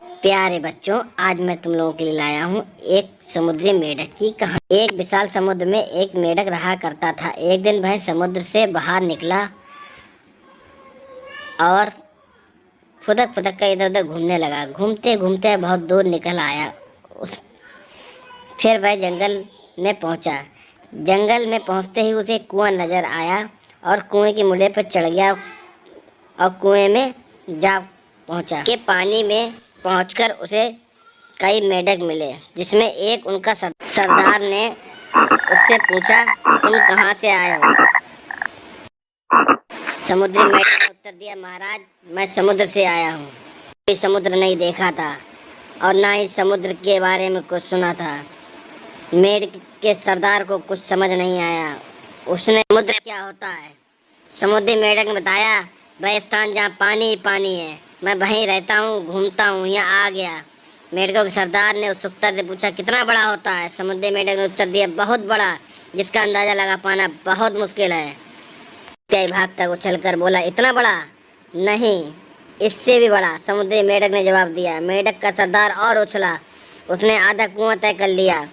प्यारे बच्चों, आज मैं तुम लोगों के लिए लाया हूँ एक समुद्री मेढक की कहानी। एक विशाल समुद्र में एक मेढक रहा करता था। एक दिन वह समुद्र से बाहर निकला और फुदक फुदक कर इधर उधर घूमने लगा। घूमते घूमते बहुत दूर निकल आया। फिर वह जंगल में पहुंचा। जंगल में पहुंचते ही उसे कुआं नजर आया और कुएं की मुड़े पर चढ़ गया और कुएं में जा पहुंचा। के पानी में पहुंचकर उसे कई मेढक मिले, जिसमें एक उनका सरदार ने उससे पूछा, तुम कहाँ से आए हो? समुद्री मेढक ने उत्तर दिया, महाराज, मैं समुद्र से आया हूँ। कोई समुद्र नहीं देखा था और ना ही समुद्र के बारे में कुछ सुना था। मेढक के सरदार को कुछ समझ नहीं आया। उसने समुद्र क्या होता है? समुद्री मेढक ने बताया, वह स्थान जहाँ पानी ही पानी है, मैं वहीं रहता हूँ, घूमता हूँ, यहाँ आ गया। मेढकों के सरदार ने उत्सुकता से पूछा, कितना बड़ा होता है? समुद्री मेढक ने उत्तर दिया, बहुत बड़ा, जिसका अंदाजा लगा पाना बहुत मुश्किल है। कई भाग तक उछलकर बोला, इतना बड़ा? नहीं, इससे भी बड़ा, समुद्री मेढक ने जवाब दिया। मेढक का सरदार और उछला। उसने आधा कुआं तय कर लिया।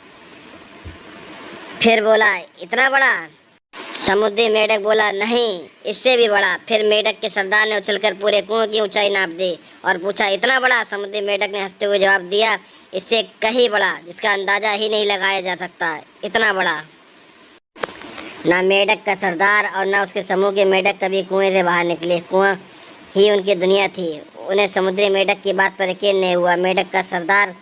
फिर बोला, इतना बड़ा? समुद्री मेढक बोला, नहीं, इससे भी बड़ा। फिर मेढक के सरदार ने उछलकर पूरे कुएं की ऊंचाई नाप दी और पूछा, इतना बड़ा? समुद्री मेढक ने हंसते हुए जवाब दिया, इससे कहीं बड़ा, जिसका अंदाजा ही नहीं लगाया जा सकता। इतना बड़ा। ना मेढक का सरदार और ना उसके समूह के मेढक कभी कुएं से बाहर निकले। कुआं ही उनकी दुनिया थी। उन्हें समुद्री मेढक की बात पर यकीन नहीं हुआ। मेढक का सरदार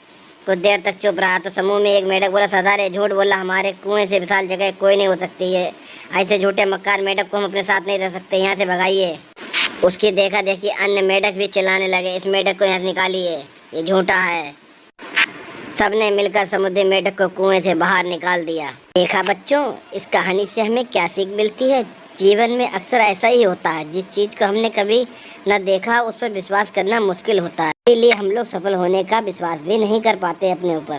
कुछ देर तक चुप रहा तो समूह में एक मेढक बोला, सरदार, ये झूठ बोला, हमारे कुएं से विशाल जगह कोई नहीं हो सकती है। ऐसे झूठे मक्कार मेढक को हम अपने साथ नहीं रह सकते, यहाँ से भगाइए। उसकी देखा देखी अन्य मेढक भी चिल्लाने लगे, इस मेढक को यहाँ से निकालिए, ये झूठा है। सबने मिलकर समुद्री मेढक को कुएं से बाहर निकाल दिया। देखा बच्चों, इस कहानी से हमें क्या सीख मिलती है? जीवन में अक्सर ऐसा ही होता है, जिस चीज को हमने कभी न देखा उस पर विश्वास करना मुश्किल होता है। इसलिए हम लोग सफल होने का विश्वास भी नहीं कर पाते अपने ऊपर।